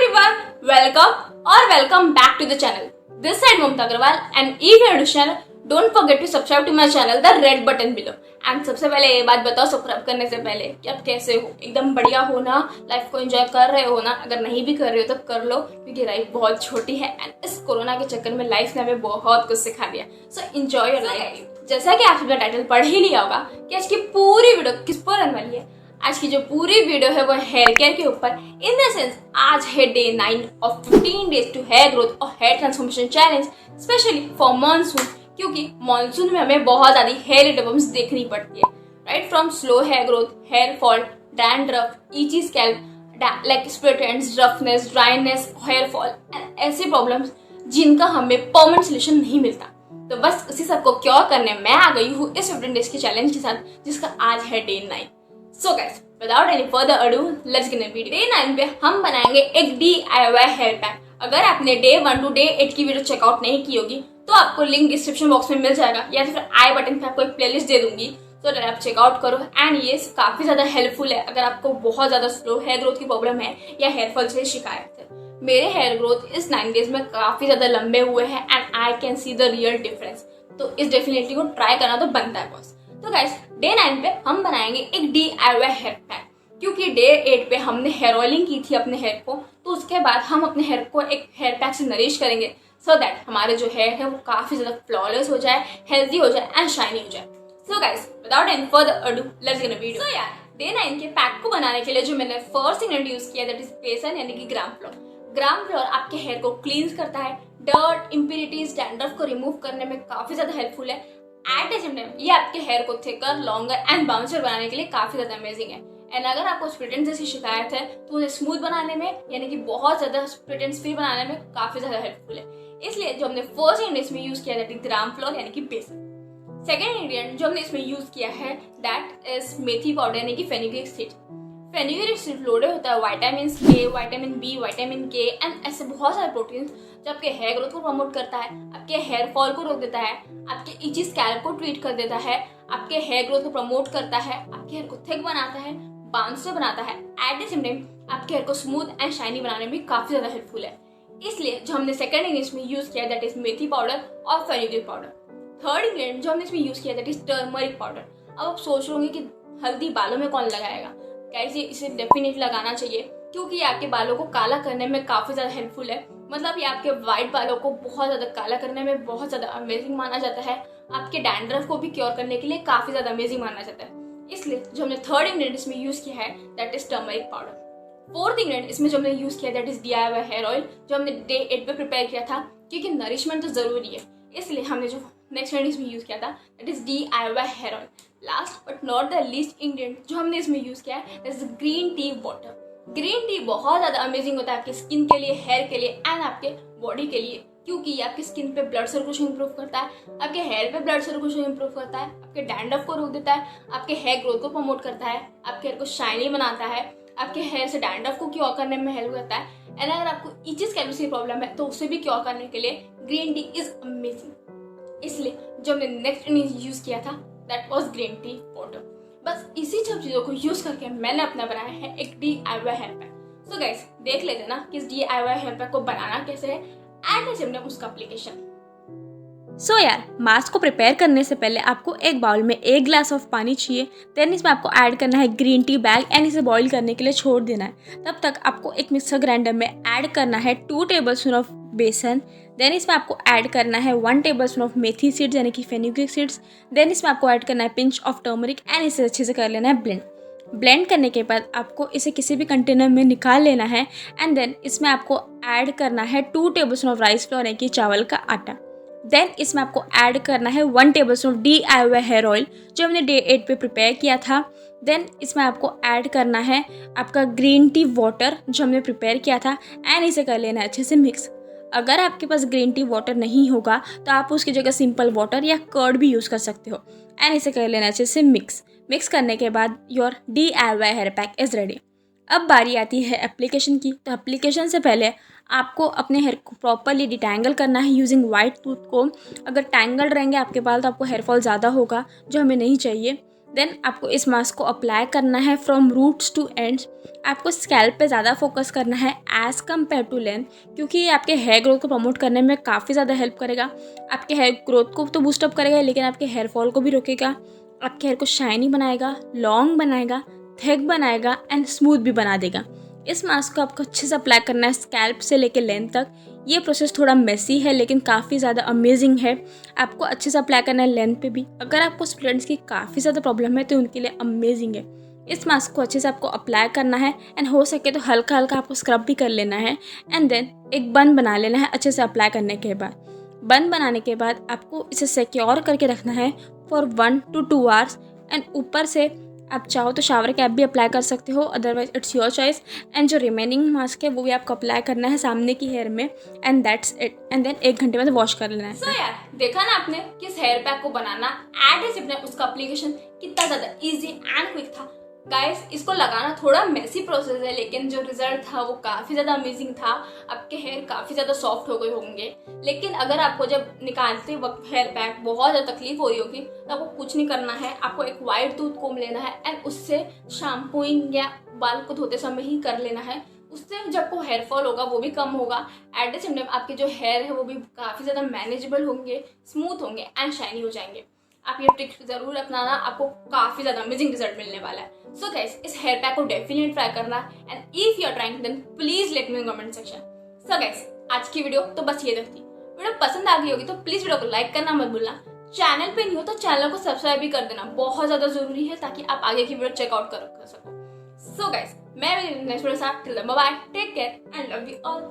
everyone, welcome back to the channel. This side Mamta Agrawal, and if you are new to channel, don't forget to subscribe to my channel, the red button below. And सबसे पहले ये बात बताओ subscribe करने से पहले कि आप कैसे हो, एकदम बढ़िया हो ना, लाइफ को एंजॉय कर रहे हो ना। अगर नहीं भी कर रहे हो तो कर लो, क्योंकि लाइफ बहुत छोटी है एंड इस कोरोना के चक्कर में लाइफ ने हमें बहुत कुछ सिखा दिया। So enjoy your life. जैसा कि आपने टाइटल पढ़ ही लिया होगा कि आज की पूरी वीडियो किस पर रहने वाली है। आज की जो पूरी वीडियो है वो हेयर केयर के ऊपर। इन द सेंस आज है day 9 of 15 days to hair growth और hair transformation challenge, specially for monsoon, क्योंकि मानसून में हमें बहुत ज्यादा हेयर प्रॉब्लम्स देखनी पड़ती है, right. From slow hair growth, hair fall, dandruff, itchy scalp, like split ends, roughness, dryness, hair fall, ऐसे प्रॉब्लम्स जिनका हमें परमानेंट सोल्यूशन नहीं मिलता। तो बस उसी सबको क्योर करने मैं आ गई हूँ इस 15 डेज के चैलेंज के साथ, जिसका आज है day 9। So guys, without any further ado, let's get into video. Day 9 पे हम बनाएंगे एक DIY हेयर पैक। अगर आपने डे 1 टू डे 8 की वीडियो चेकआउट नहीं की होगी तो आपको लिंक डिस्क्रिप्शन बॉक्स में मिल जाएगा, या फिर आई बटन पे आपको एक प्लेलिस्ट दे दूंगी, तो आप चेकआउट करो। एंड ये काफी ज्यादा हेल्पफुल है अगर आपको बहुत ज्यादा स्लो हेयर ग्रोथ की प्रॉब्लम है या हेयर फॉल से शिकायत है। मेरे हेयर ग्रोथ इस 9 डेज में काफी ज्यादा लंबे हुए हैं and I can see the real difference. तो इस डेफिनेटली को ट्राई करना तो बनता है बॉस। तो गाइस, डे 9 पे हम बनाएंगे एक DIY हेयर पैक, क्योंकि डे 8 पे हमने हेयर ऑयलिंग की थी अपने हेयर को, तो उसके बाद हम अपने हेयर को एक हेयर पैक से नरिश करेंगे, सो दैट हमारे जो हेयर है वो काफी ज्यादा फ्लॉलेस हो जाए, हेल्दी हो जाए एंड शाइनी हो जाए। So guys, without any further ado, let's get a video. So यार, डे 9 के पैक को बनाने के लिए जो मैंने फर्स्ट इंग्रेडिएंट यूज किया, दैट इज बेसन, यानी कि ग्राम फ्लोर। ग्राम फ्लोर आपके हेयर को क्लींस करता है, डर्ट, इम्प्यूरिटीज, डैंड्रफ को रिमूव करने में काफी ज्यादा हेल्पफुल है। एट द सेम टाइम ये आपके हेयर को थिकर, लॉन्गर एंड बाउंसर बनाने के लिए काफी ज्यादा अमेजिंग है। एंड अगर आपको स्प्लिट एंड्स जैसी शिकायत है तो उसे स्मूथ बनाने में, यानी कि बहुत ज्यादा स्प्लिट एंड्स फ्री बनाने में काफी ज्यादा हेल्पफुल है। इसलिए जो हमने फर्स्ट इंग्रेडिएंट में यूज किया दैट इज ग्राम फ्लोर, यानी कि बेसन। सेकेंड इंग्रेडिएंट जो हमने इसमें यूज किया है दैट इज मेथी पाउडर, यानी कि fenugreek seed. Fenugreek seed loaded होता है विटामिन के, विटामिन बी, विटामिन के एंड ऐसे बहुत सारे प्रोटीन जो आपके हेयर ग्रोथ को प्रमोट करता है, आपके हेयर फॉल को रोक देता है, आपके इची स्कैल्प को ट्रीट कर देता है, आपके हेयर ग्रोथ को प्रमोट करता है, आपके हेयर को थिक बनाता है, बाउंसर बनाता है। एट द सेम टाइम आपके हेयर को स्मूथ एंड शाइनी बनाने में काफी ज्यादा हेल्पफुल है। इसलिए जो हमने सेकंड इंग्रेडिएंट में यूज किया दैट इज मेथी पाउडर और फेनुग्रीक पाउडर। थर्ड इंग्रेडिएंट जो हमने इसमें यूज किया दैट इज टर्मरिक पाउडर। अब आप सोच रहे होंगे कि हल्दी बालों में कौन लगाएगा। गाइस, इसे डेफिनेटली लगाना चाहिए, क्योंकि ये आपके बालों को काला करने में काफी ज्यादा हेल्पफुल है। मतलब ये आपके व्हाइट बालों को बहुत ज्यादा काला करने में बहुत ज्यादा अमेजिंग माना जाता है। आपके डैंड्रफ को भी क्योर करने के लिए काफी ज्यादा अमेजिंग माना जाता है। इसलिए जो हमने थर्ड इंग्रेडिएंट इसमें यूज किया है that is turmeric powder. Fourth ingredient इसमें जो हमने यूज किया that is DIY hair oil, जो हमने डे 8 पे प्रिपेयर किया था, क्योंकि नरिशमेंट तो जरूरी है। इसलिए हमने जो नेक्स्ट इंग्रेडिएंट इसमें यूज किया था that is DIY hair oil. Last but not the least ingredient जो हमने इसमें यूज किया है that is green tea water. Green tea बहुत ज्यादा अमेजिंग होता है आपकी स्किन के लिए, हेयर के लिए एंड आपके बॉडी के लिए, क्योंकि ये आपकी स्किन पे ब्लड सर्कुलेशन इंप्रूव करता है, आपके हेयर पे ब्लड सर्कुलेशन इंप्रूव करता है, आपके डैंड्रफ को रोक देता है, आपके हेयर ग्रोथ को प्रमोट करता है, आपके हेयर को शाइनी बनाता है, आपके हेयर से डैंड्रफ को क्योर करने में हेल्प करता है। एंड अगर आपको इची स्कैल्प की प्रॉब्लम है तो उसे भी क्योर करने के लिए ग्रीन टी इज अमेजिंग। इसलिए जो हमने नेक्स्ट यूज किया था that was green tea water. बस इसी सब चीजों को यूज करके मैंने अपना बनाया है एक DIY hair pack. So guys, देख लेते ना कि इस DIY हेयर पैक को बनाना कैसे है एंड उसका एप्लीकेशन। सो यार, मास्क को प्रिपेयर करने से पहले आपको एक बाउल में 1 ग्लास ऑफ पानी चाहिए। देन इसमें आपको ऐड करना है ग्रीन टी बैग एंड इसे बॉईल करने के लिए छोड़ देना है। तब तक आपको एक मिक्सर ग्राइंडर में ऐड करना है 2 टेबलस्पून ऑफ बेसन। देन इसमें आपको ऐड करना है 1 टेबलस्पून ऑफ मेथी सीड्स, यानी कि फेनुग्रीक सीड्स। देन इसमें आपको ऐड करना है पिंच ऑफ टर्मरिक एंड इसे अच्छे से कर लेना है ब्लेंड। ब्लेंड करने के बाद आपको इसे किसी भी कंटेनर में निकाल लेना है एंड देन इसमें आपको ऐड करना है 2 टेबलस्पून ऑफ राइस फ्लोर, यानी कि चावल का आटा। देन इसमें आपको ऐड करना है 1 tablespoon of DIY hair oil, जो हमने डे 8 पे प्रिपेयर किया था। देन इसमें आपको ऐड करना है आपका ग्रीन टी वाटर, जो हमने प्रिपेयर किया था, एंड इसे कर लेना है अच्छे से मिक्स। अगर आपके पास ग्रीन टी वाटर नहीं होगा तो आप उसकी जगह सिंपल वाटर या कर्ड भी यूज़ कर सकते हो। एंड इसे कर लेना अच्छे से मिक्स करने के बाद your DIY hair pack is ready. अब बारी आती है एप्लीकेशन की। तो एप्लीकेशन से पहले आपको अपने हेयर को प्रॉपरली डिटैंगल करना है यूजिंग वाइट टूथ को। अगर टैंगल्ड रहेंगे आपके बाल तो आपको हेयर फॉल ज़्यादा होगा, जो हमें नहीं चाहिए। देन आपको इस मास्क को अप्लाई करना है फ्रॉम रूट्स टू एंड्स। आपको स्कैल्प पे ज़्यादा फोकस करना है एज़ कम्पेयर टू लेंथ, क्योंकि ये आपके हेयर ग्रोथ को प्रमोट करने में काफ़ी ज़्यादा हेल्प करेगा। आपके हेयर ग्रोथ को तो बूस्टअप करेगा, लेकिन आपके हेयर फॉल को भी रोकेगा, आपके हेयर को शाइनी बनाएगा, लॉन्ग बनाएगा, थिक बनाएगा एंड स्मूथ भी बना देगा। इस मास्क को आपको अच्छे से अप्लाई करना है स्कैल्प से लेकर लेंथ तक। ये प्रोसेस थोड़ा मेसी है लेकिन काफ़ी ज़्यादा अमेजिंग है। आपको अच्छे से अप्लाई करना है लेंथ पे भी। अगर आपको स्टूडेंट्स की काफ़ी ज़्यादा प्रॉब्लम है तो उनके लिए अमेजिंग है। इस मास्क को अच्छे से आपको अप्लाई करना है एंड हो सके तो हल्का हल्का आपको स्क्रब भी कर लेना है एंड देन एक बन बना लेना है अच्छे से अप्लाई करने के बाद। बन बनाने के बाद आपको इसे सिक्योर करके रखना है फॉर 1 to 2 आवर्स एंड ऊपर से आप चाहो तो शावर कैप भी अप्लाई कर सकते हो, otherwise it's your choice. And जो रिमेनिंग मास्क है वो भी आपको अप्लाई करना है सामने की हेयर में and that's it. And then 1 घंटे में वॉश कर लेना है। So यार देखा ना आपने किस हेयर पैक को बनाना एट सिर्फ ने उसका एप्लीकेशन कितना ज्यादा इजी एंड क्विक था। गाइस इसको लगाना थोड़ा मेसी प्रोसेस है, लेकिन जो रिजल्ट था वो काफी ज्यादा अमेजिंग था। आपके हेयर काफी ज्यादा सॉफ्ट हो गए होंगे। लेकिन अगर आपको जब निकालते वक्त हेयर पैक बहुत ज्यादा तकलीफ हो रही होगी तो आपको कुछ नहीं करना है। आपको एक वाइट टूथ कोम लेना है एंड उससे शैम्पूइंग या बाल को धोते समय ही कर लेना है। उससे जब को हेयर फॉल होगा वो भी कम होगा। एट द सेम टाइम आपके जो हेयर है वो भी काफी ज्यादा मैनेजेबल होंगे, स्मूथ होंगे एंड शाइनी हो जाएंगे। आप ये ट्रिक जरूर अपनाना, आपको काफी ज्यादा अमेजिंग रिजल्ट मिलने वाला है। सो गाइस इस हेयर पैक को डेफिनेटली ट्राई करना and if you are trying then please let me in comment section. So guys आज की वीडियो तो बस ये तक थी। वीडियो पसंद आ गई होगी तो प्लीज वीडियो को लाइक करना मत भूलना। चैनल पे नहीं हो तो चैनल को सब्सक्राइब भी कर देना, बहुत ज्यादा जरूरी है ताकि आप आगे की वीडियो चेकआउट कर सको। सो गाइस मैं नेक्स्ट वीडियो के साथ, till then bye bye, take care and love you all.